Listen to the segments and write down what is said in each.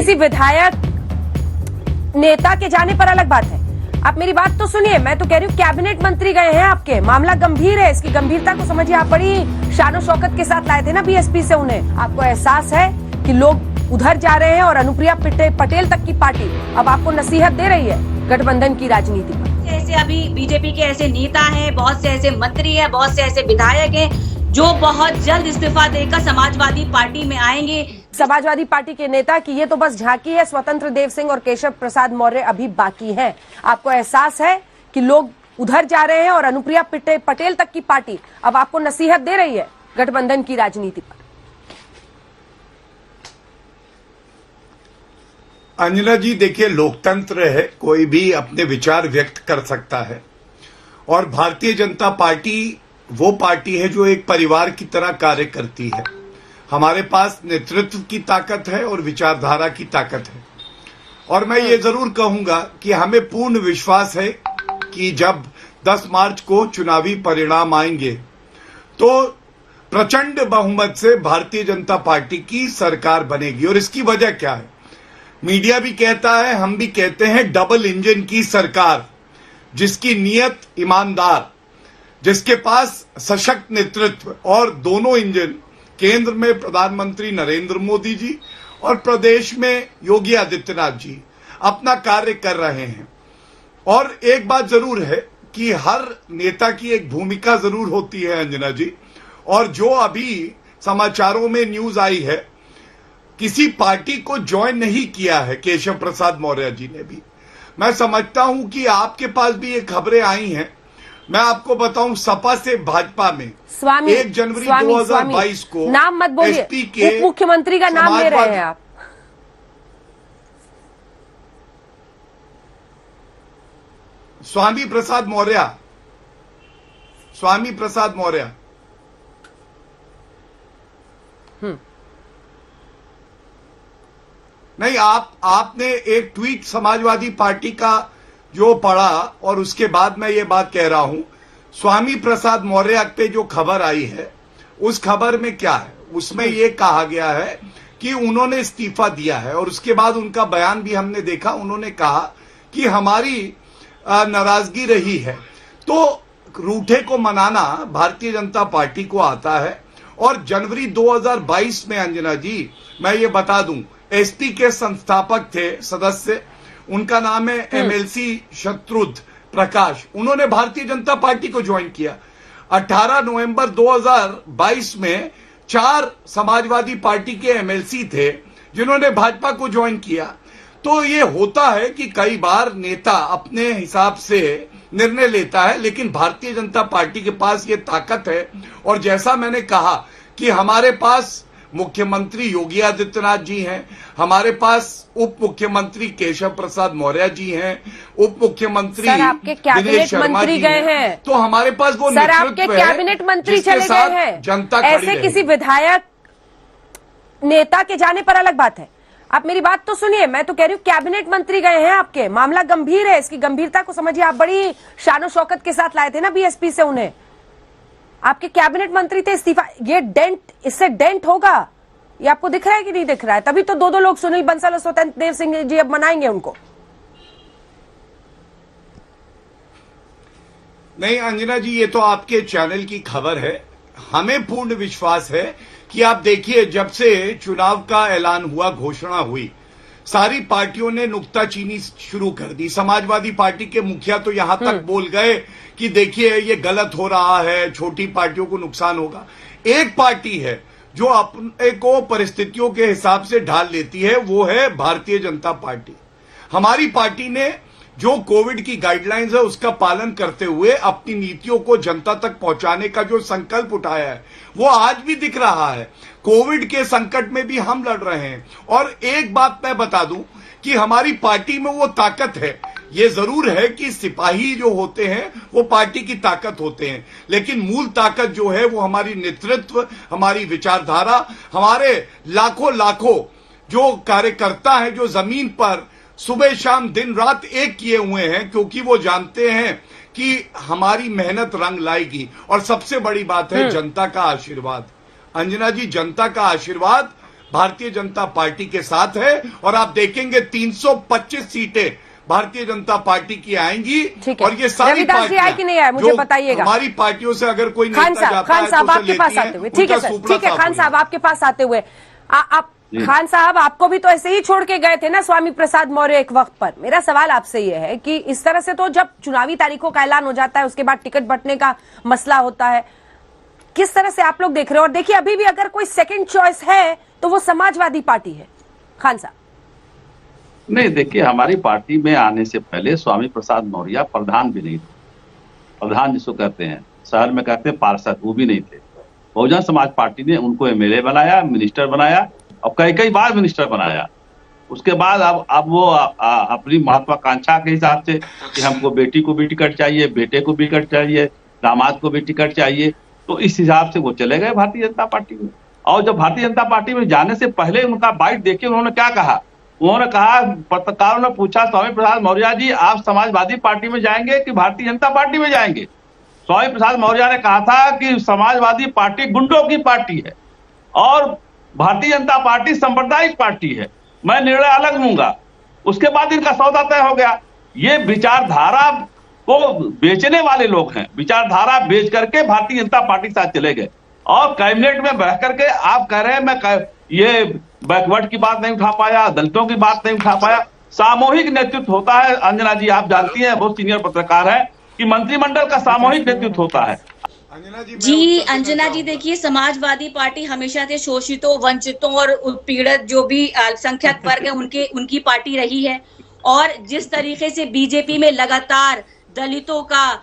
किसी विधायक नेता के जाने पर अलग बात है। आप मेरी बात तो सुनिए, मैं तो कह रही हूँ कैबिनेट मंत्री गए हैं आपके, मामला गंभीर है, इसकी गंभीरता को समझिए। आप बड़ी शानो शौकत के साथ लाए थे ना बीएसपी से उन्हें। आपको एहसास है कि लोग उधर जा रहे हैं और अनुप्रिया पटेल तक की पार्टी अब आपको नसीहत दे रही है गठबंधन की राजनीति पर। ऐसे अभी बीजेपी के ऐसे नेता हैं, बहुत से ऐसे मंत्री हैं, बहुत से ऐसे विधायक हैं जो बहुत जल्द इस्तीफा देकर समाजवादी पार्टी में आएंगे। समाजवादी पार्टी के नेता की ये तो बस झांकी है, स्वतंत्र देव सिंह और केशव प्रसाद मौर्य अभी बाकी हैं। आपको एहसास है कि लोग उधर जा रहे हैं और अनुप्रिया पटेल तक की पार्टी अब आपको नसीहत दे रही है गठबंधन की राजनीति पर। अंजना जी, देखिए, लोकतंत्र है, कोई भी अपने विचार व्यक्त कर सकता है और भारतीय जनता पार्टी वो पार्टी है जो एक परिवार की तरह कार्य करती है। हमारे पास नेतृत्व की ताकत है और विचारधारा की ताकत है और मैं ये जरूर कहूंगा कि हमें पूर्ण विश्वास है कि जब 10 मार्च को चुनावी परिणाम आएंगे तो प्रचंड बहुमत से भारतीय जनता पार्टी की सरकार बनेगी। और इसकी वजह क्या है? मीडिया भी कहता है, हम भी कहते हैं, डबल इंजन की सरकार, जिसकी नीयत ईमानदार, जिसके पास सशक्त नेतृत्व और दोनों इंजन, केंद्र में प्रधानमंत्री नरेंद्र मोदी जी और प्रदेश में योगी आदित्यनाथ जी अपना कार्य कर रहे हैं। और एक बात जरूर है कि हर नेता की एक भूमिका जरूर होती है अंजना जी, और जो अभी समाचारों में न्यूज आई है, किसी पार्टी को ज्वाइन नहीं किया है केशव प्रसाद मौर्य जी ने भी। मैं समझता हूं कि आपके पास भी ये खबरें आई हैं। मैं आपको बताऊं, सपा से भाजपा में 1 जनवरी 2022 को नाम मत बोलिए, उप मुख्यमंत्री का नाम ले रहे हैं आप। स्वामी प्रसाद मौर्य, स्वामी प्रसाद मौर्य। नहीं, आपने एक ट्वीट समाजवादी पार्टी का जो पढ़ा और उसके बाद मैं ये बात कह रहा हूं, स्वामी प्रसाद मौर्य पे जो खबर आई है, उस खबर में क्या है? उसमें ये कहा गया है कि उन्होंने इस्तीफा दिया है और उसके बाद उनका बयान भी हमने देखा। उन्होंने कहा कि हमारी नाराजगी रही है। तो रूठे को मनाना भारतीय जनता पार्टी को आता है। और जनवरी 2022 में अंजना जी, मैं ये बता दूं, एसपी के संस्थापक थे, सदस्य, उनका नाम है एमएलसी शत्रुघ्न प्रकाश, उन्होंने भारतीय जनता पार्टी को ज्वाइन किया। 18 नवंबर 2022 में 4 समाजवादी पार्टी के एमएलसी थे जिन्होंने भाजपा को ज्वाइन किया। तो ये होता है कि कई बार नेता अपने हिसाब से निर्णय लेता है, लेकिन भारतीय जनता पार्टी के पास ये ताकत है। और जैसा मैंने कहा कि हमारे पास मुख्यमंत्री योगी आदित्यनाथ जी हैं, हमारे पास उप मुख्यमंत्री केशव प्रसाद मौर्य जी हैं, उप मुख्यमंत्री आपके कैबिनेट मंत्री गए हैं, तो हमारे पास वो सर आपके कैबिनेट मंत्री चले गए हैं, जनता ऐसे किसी विधायक नेता के जाने पर अलग बात है। आप मेरी बात तो सुनिए, मैं तो कह रही हूँ कैबिनेट मंत्री गए हैं आपके, मामला गंभीर है, इसकी गंभीरता को समझिए। आप बड़ी शानो शौकत के साथ लाए थे ना बीएसपी से उन्हें। आपके कैबिनेट मंत्री थे, इस्तीफा, ये डेंट, इससे डेंट होगा, ये आपको दिख रहा है कि नहीं दिख रहा है? तभी तो दो लोग, सुनील बंसल और स्वतंत्र देव सिंह जी, अब मनाएंगे उनको। नहीं अंजना जी, ये तो आपके चैनल की खबर है। हमें पूर्ण विश्वास है कि आप देखिए, जब से चुनाव का ऐलान हुआ, घोषणा हुई, सारी पार्टियों ने नुक्ताचीनी शुरू कर दी। समाजवादी पार्टी के मुखिया तो यहां तक बोल गए कि देखिए ये गलत हो रहा है, छोटी पार्टियों को नुकसान होगा। एक पार्टी है जो अपने को परिस्थितियों के हिसाब से ढाल लेती है, वो है भारतीय जनता पार्टी। हमारी पार्टी ने जो कोविड की गाइडलाइंस है उसका पालन करते हुए अपनी नीतियों को जनता तक पहुंचाने का जो संकल्प उठाया है, वो आज भी दिख रहा है। कोविड के संकट में भी हम लड़ रहे हैं। और एक बात मैं बता दूं कि हमारी पार्टी में वो ताकत है। ये जरूर है कि सिपाही जो होते हैं वो पार्टी की ताकत होते हैं, लेकिन मूल ताकत जो है वो हमारी नेतृत्व, हमारी विचारधारा, हमारे लाखों जो कार्यकर्ता हैं जो जमीन पर सुबह शाम दिन रात एक किए हुए हैं, क्योंकि वो जानते हैं कि हमारी मेहनत रंग लाएगी। और सबसे बड़ी बात है जनता का आशीर्वाद। अंजना जी, जनता का आशीर्वाद भारतीय जनता पार्टी के साथ है और आप देखेंगे 325 सीटें भारतीय जनता पार्टी की आएंगी। ठीक है। और ये सारी रविदास जी आए कि नहीं आए, मुझे जो बताइएगा। हमारी पार्टियों से अगर कोई खान नेता जाता साहब है तो उसे आपके पास लेती आते हुए, ठीक है उनका सर, सुपड़ा ठीक है साफ खान हो साहब जाता है। आपके पास आते हुए आप खान साहब आपको भी तो ऐसे ही छोड़ के गए थे ना स्वामी प्रसाद मौर्य एक वक्त पर। मेरा सवाल आपसे ये है कि इस तरह से तो जब चुनावी तारीखों का ऐलान हो जाता है उसके बाद टिकट बंटने का मसला होता है, किस तरह से आप लोग देख रहे हो? और देखिए अभी भी अगर कोई सेकंड चॉइस है तो वो समाजवादी पार्टी है। खान साहब नहीं, देखिए हमारी पार्टी में आने से पहले स्वामी प्रसाद मौर्य प्रधान भी नहीं थे। प्रधान जिसको कहते हैं, शहर में कहते हैं पार्षद, वो भी नहीं थे। बहुजन समाज पार्टी ने उनको एमएलए बनाया, मिनिस्टर बनाया और कई बार मिनिस्टर बनाया। उसके बाद अब वो अपनी महत्वाकांक्षा के हिसाब से कि हमको बेटी को भी टिकट चाहिए, बेटे को भी टिकट चाहिए, दामाद को भी टिकट चाहिए, तो इस हिसाब से वो चले गए भारतीय जनता पार्टी में। और जब भारतीय जनता पार्टी में जाने से पहले उनका बाइट देखिए उन्होंने क्या कहा। उन्होंने कहा, पत्रकारों ने पूछा स्वामी प्रसाद मौर्य जी आप समाजवादी पार्टी में जाएंगे कि भारतीय जनता पार्टी में जाएंगे? स्वामी प्रसाद मौर्य ने कहा था कि समाजवादी पार्टी गुंडों की पार्टी है और भारतीय जनता पार्टी सांप्रदायिक पार्टी है, मैं निर्णय अलग लूंगा। उसके बाद इनका सौदा तय हो गया। ये विचारधारा को बेचने वाले लोग हैं, विचारधारा बेच करके भारतीय जनता पार्टी के साथ चले गए और कैबिनेट में बैठ करके आप कह रहे हैं मैं ये बैकवर्ड की बात नहीं उठा पाया, दलितों की बात नहीं उठा पाया। सामूहिक नेतृत्व होता है अंजना जी, आप जानती हैं, बहुत सीनियर पत्रकार है, कि मंत्रिमंडल का सामूहिक नेतृत्व होता है। जी अंजना जी, देखिए समाजवादी पार्टी हमेशा से शोषितों, वंचितों और उत्पीड़ित जो भी अल्पसंख्यक वर्ग है उनकी पार्टी रही है। और जिस तरीके से बीजेपी में लगातार दलितों का,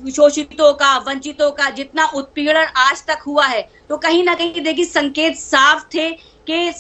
शोषितों का, वंचितों का जितना उत्पीड़न आज तक हुआ है, तो कहीं ना कहीं देखिए संकेत साफ थे कि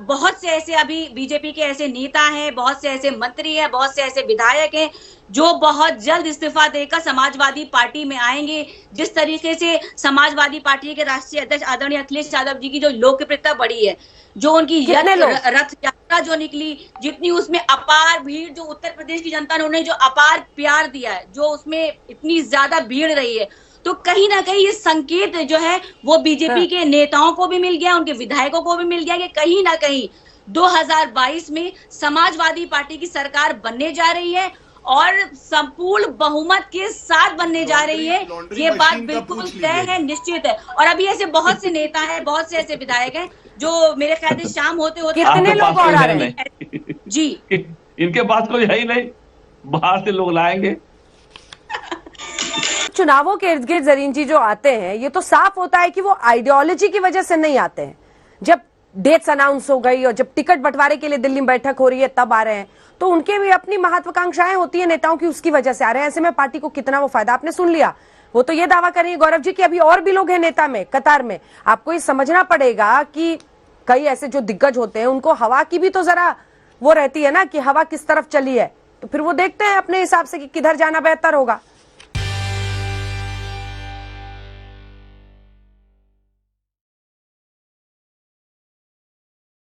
बहुत से ऐसे अभी बीजेपी के ऐसे नेता हैं, बहुत से ऐसे मंत्री हैं, बहुत से ऐसे विधायक हैं जो बहुत जल्द इस्तीफा देकर समाजवादी पार्टी में आएंगे। जिस तरीके से समाजवादी पार्टी के राष्ट्रीय अध्यक्ष आदरणीय अखिलेश यादव जी की जो लोकप्रियता बढ़ी है, जो उनकी रथ यात्रा जो निकली, जितनी उसमें अपार भीड़, जो उत्तर प्रदेश की जनता ने उन्हें जो अपार प्यार दिया है, जो उसमें इतनी ज्यादा भीड़ रही है, तो कहीं ना कहीं ये संकेत जो है वो बीजेपी के नेताओं को भी मिल गया, उनके विधायकों को भी मिल गया कि कहीं ना कहीं 2022 में समाजवादी पार्टी की सरकार बनने जा रही है और संपूर्ण बहुमत के साथ बनने जा रही है। ये बात बिल्कुल तय है, निश्चित है। और अभी ऐसे बहुत से नेता हैं, बहुत से ऐसे विधायक हैं जो मेरे ख्याल से शाम होते होते कितने लोग और आ रहे हैं जी, इनके पास कोई है ही नहीं, बाहर से लोग लाएंगे। चुनावों के इर्द गिर्द जरीन जी जो आते हैं, ये तो साफ होता है कि वो आइडियोलॉजी की वजह से नहीं आते हैं। जब डेट्स अनाउंस हो गई और जब टिकट बंटवारे के लिए दिल्ली में बैठक हो रही है तब आ रहे हैं, तो उनके भी अपनी महत्वाकांक्षाएं होती है नेताओं की, उसकी वजह से आ रहे हैं। ऐसे में पार्टी को कितना वो फायदा, आपने सुन लिया। वो तो ये दावा कर रही है गौरव जी कि अभी और भी लोग हैं नेता में, कतार में। आपको ये समझना पड़ेगा कि कई ऐसे जो दिग्गज होते हैं उनको हवा की भी तो जरा वो रहती है ना कि हवा किस तरफ चली है, तो फिर वो देखते हैं अपने हिसाब से कि किधर जाना बेहतर होगा।